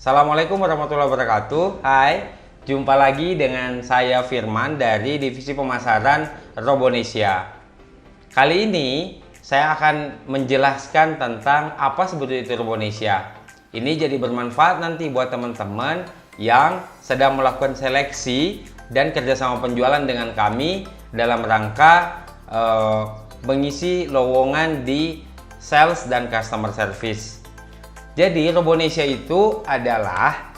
Assalamualaikum warahmatullahi wabarakatuh. Hai, jumpa lagi dengan saya Firman dari Divisi Pemasaran Robonesia. Kali ini saya akan menjelaskan tentang apa sebetulnya itu Robonesia. Ini jadi bermanfaat nanti buat teman-teman yang sedang melakukan seleksi dan kerjasama penjualan dengan kami dalam rangka mengisi lowongan di sales dan customer service. Jadi Robonesia itu adalah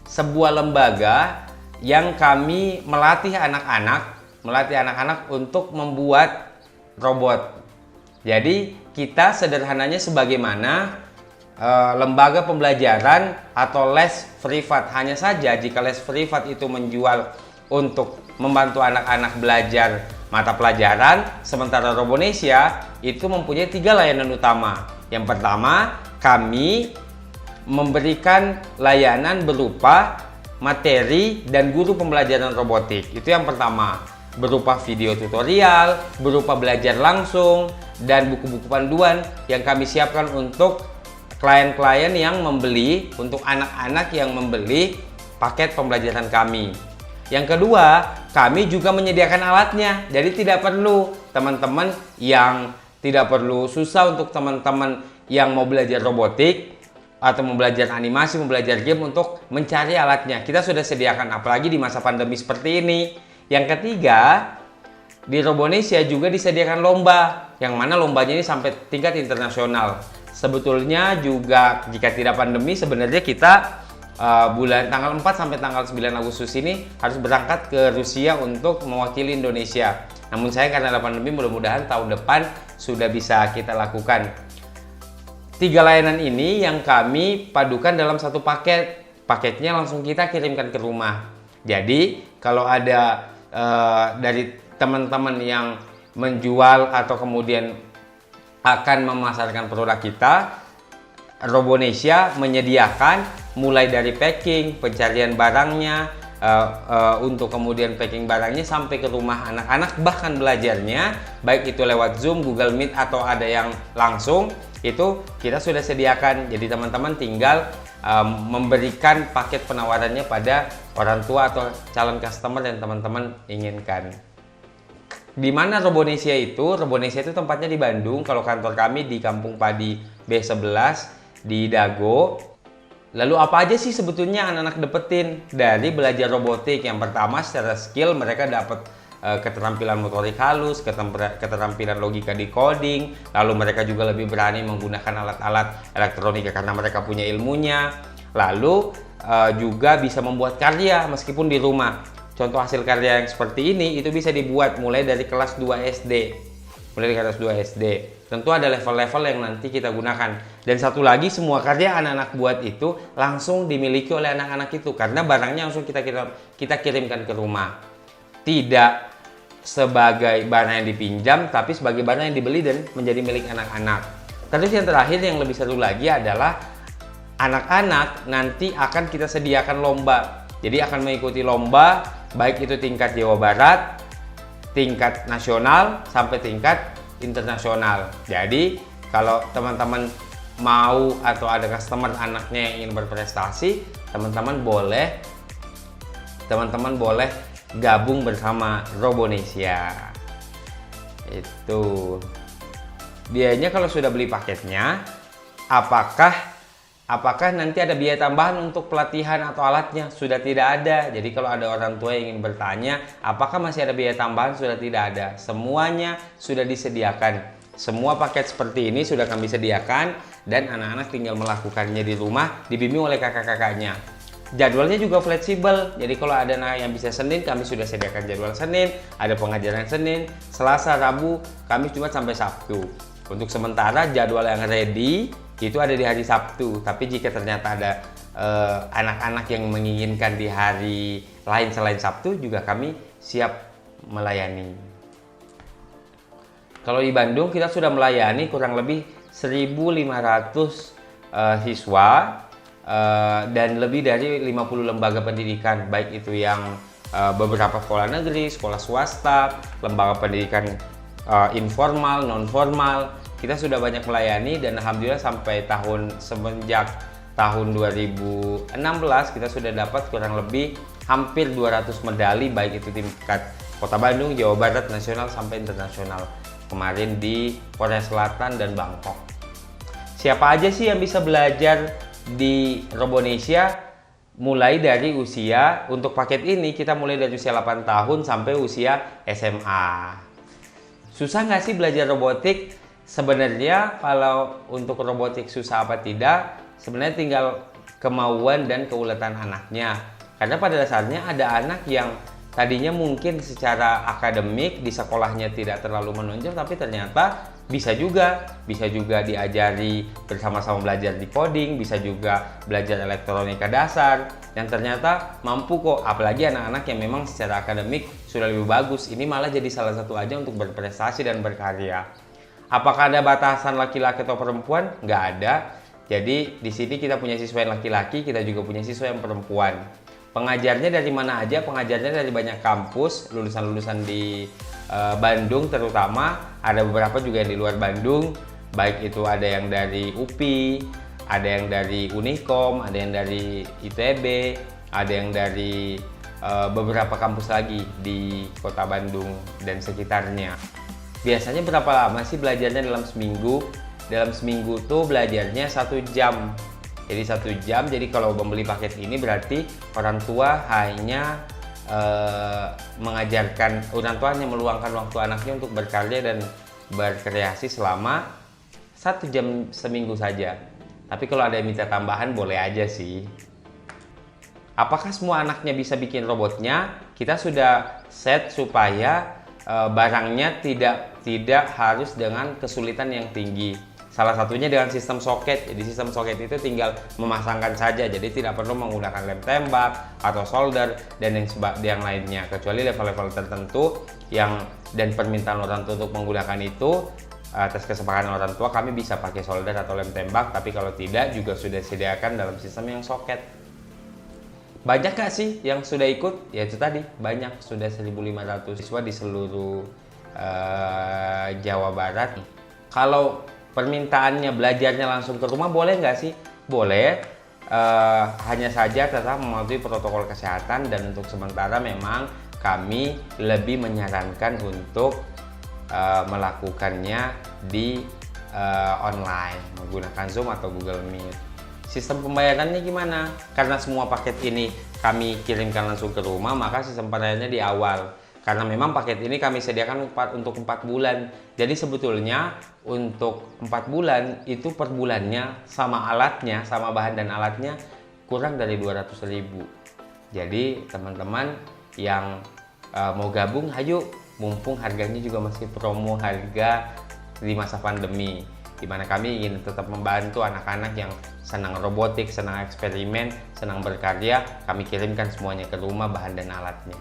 sebuah lembaga yang kami melatih anak-anak untuk membuat robot. Jadi kita sederhananya sebagaimana lembaga pembelajaran atau les privat. Hanya saja jika les privat itu menjual untuk membantu anak-anak belajar mata pelajaran, sementara Robonesia itu mempunyai 3 layanan utama. Yang pertama, kami memberikan layanan berupa materi dan guru pembelajaran robotik. Itu yang pertama, berupa video tutorial, berupa belajar langsung, dan buku-buku panduan yang kami siapkan untuk klien-klien yang membeli, untuk anak-anak yang membeli paket pembelajaran kami. Yang kedua, kami juga menyediakan alatnya. Jadi tidak perlu teman-teman yang tidak perlu susah untuk teman-teman yang mau belajar robotik atau mau belajar animasi, mau belajar game untuk mencari alatnya. Kita sudah sediakan, apalagi di masa pandemi seperti ini. Yang ketiga, di Robonesia juga disediakan lomba, yang mana lombanya ini sampai tingkat internasional. Sebetulnya juga jika tidak pandemi, sebenarnya kita bulan tanggal 4 sampai tanggal 9 Agustus ini harus berangkat ke Rusia untuk mewakili Indonesia. Namun saya karena ada pandemi, mudah-mudahan tahun depan sudah bisa kita lakukan. 3 layanan ini yang kami padukan dalam satu paket. Paketnya langsung kita kirimkan ke rumah. Jadi kalau ada dari teman-teman yang menjual atau kemudian akan memasarkan produk kita, Robonesia menyediakan mulai dari packing, pencarian barangnya, untuk kemudian packing barangnya sampai ke rumah anak-anak, bahkan belajarnya baik itu lewat Zoom, Google Meet atau ada yang langsung, itu kita sudah sediakan. Jadi teman-teman tinggal memberikan paket penawarannya pada orang tua atau calon customer yang teman-teman inginkan. Di mana Robonesia itu? Robonesia itu tempatnya di Bandung. Kalau kantor kami di Kampung Padi B11 di Dago. Lalu apa aja sih sebetulnya anak-anak dapetin dari belajar robotik? Yang pertama, secara skill mereka dapat keterampilan motorik halus, keterampilan logika di coding, lalu mereka juga lebih berani menggunakan alat-alat elektronika karena mereka punya ilmunya. Lalu juga bisa membuat karya meskipun di rumah. Contoh hasil karya yang seperti ini itu bisa dibuat mulai dari kelas 2 SD. Mulai dari kelas 2 SD. Tentu ada level-level yang nanti kita gunakan. Dan satu lagi, semua karya anak-anak buat itu langsung dimiliki oleh anak-anak itu karena barangnya langsung kita kirimkan ke rumah. Tidak sebagai barang yang dipinjam, tapi sebagai barang yang dibeli dan menjadi milik anak-anak. Terus yang terakhir yang lebih seru lagi adalah anak-anak nanti akan kita sediakan lomba. Jadi akan mengikuti lomba baik itu tingkat Jawa Barat, tingkat nasional sampai tingkat internasional. Jadi kalau teman-teman mau atau ada customer anaknya yang ingin berprestasi, teman-teman boleh gabung bersama Robonesia. Itu biayanya kalau sudah beli paketnya, apakah nanti ada biaya tambahan untuk pelatihan atau alatnya? Sudah tidak ada. Jadi kalau ada orang tua yang ingin bertanya, apakah masih ada biaya tambahan? Sudah tidak ada. Semuanya sudah disediakan. Semua paket seperti ini sudah kami sediakan dan anak-anak tinggal melakukannya di rumah, dibimbing oleh kakak-kakaknya. Jadwalnya juga fleksibel. Jadi kalau ada anak yang bisa Senin, kami sudah sediakan jadwal Senin, ada pengajaran Senin, Selasa, Rabu, Kamis, Jumat sampai Sabtu. Untuk sementara jadwal yang ready itu ada di hari Sabtu, tapi jika ternyata ada anak-anak yang menginginkan di hari lain selain Sabtu, juga kami siap melayani. Kalau di Bandung kita sudah melayani kurang lebih 1.500 siswa dan lebih dari 50 lembaga pendidikan, baik itu yang beberapa sekolah negeri, sekolah swasta, lembaga pendidikan informal, non formal. Kita sudah banyak melayani dan alhamdulillah sampai semenjak tahun 2016 kita sudah dapat kurang lebih hampir 200 medali, baik itu tingkat Kota Bandung, Jawa Barat, nasional sampai internasional. Kemarin di Korea Selatan dan Bangkok. Siapa aja sih yang bisa belajar di Robonesia? Mulai dari usia, untuk paket ini kita mulai dari usia 8 tahun sampai usia SMA. Susah nggak sih belajar robotik? Sebenarnya kalau untuk robotik susah apa tidak, sebenarnya tinggal kemauan dan keuletan anaknya. Karena pada dasarnya ada anak yang tadinya mungkin secara akademik di sekolahnya tidak terlalu menonjol, tapi ternyata bisa juga diajari bersama-sama belajar di coding, bisa juga belajar elektronika dasar, yang ternyata mampu kok. Apalagi anak-anak yang memang secara akademik sudah lebih bagus, ini malah jadi salah satu aja untuk berprestasi dan berkarya. Apakah ada batasan laki-laki atau perempuan? Nggak ada. Jadi di sini kita punya siswa yang laki-laki, kita juga punya siswa yang perempuan. Pengajarnya dari mana aja? Pengajarnya dari banyak kampus, lulusan-lulusan di Bandung terutama, ada beberapa juga yang di luar Bandung, baik itu ada yang dari UPI, ada yang dari Unikom, ada yang dari ITB, ada yang dari beberapa kampus lagi di Kota Bandung dan sekitarnya. Biasanya berapa lama sih belajarnya dalam seminggu? Dalam seminggu tuh belajarnya 1 jam. Jadi 1 jam, jadi kalau membeli paket ini berarti orang tua hanya meluangkan waktu anaknya untuk berkarya dan berkreasi selama 1 jam seminggu saja. Tapi kalau ada yang minta tambahan boleh aja sih. Apakah semua anaknya bisa bikin robotnya? Kita sudah set supaya barangnya tidak harus dengan kesulitan yang tinggi. Salah satunya dengan sistem soket. Jadi sistem soket itu tinggal memasangkan saja, jadi tidak perlu menggunakan lem tembak atau solder dan yang lainnya, kecuali level-level tertentu dan permintaan orang tua untuk menggunakan itu. Atas kesepakatan orang tua kami bisa pakai solder atau lem tembak, tapi kalau tidak juga sudah disediakan dalam sistem yang soket. Banyak gak sih yang sudah ikut? Ya itu tadi, banyak, sudah 1.500 siswa di seluruh Jawa Barat. Kalau permintaannya belajarnya langsung ke rumah boleh nggak sih? Boleh, hanya saja tetap mematuhi protokol kesehatan, dan untuk sementara memang kami lebih menyarankan untuk melakukannya di online menggunakan Zoom atau Google Meet. Sistem pembayarannya gimana? Karena semua paket ini kami kirimkan langsung ke rumah, maka sistem pembayarannya di awal. Karena memang paket ini kami sediakan untuk 4 bulan. Jadi sebetulnya untuk 4 bulan itu per bulannya sama alatnya, sama bahan dan alatnya kurang dari 200.000. Jadi teman-teman yang mau gabung, ayo, mumpung harganya juga masih promo harga di masa pandemi, di mana kami ingin tetap membantu anak-anak yang senang robotik, senang eksperimen, senang berkarya. Kami kirimkan semuanya ke rumah bahan dan alatnya.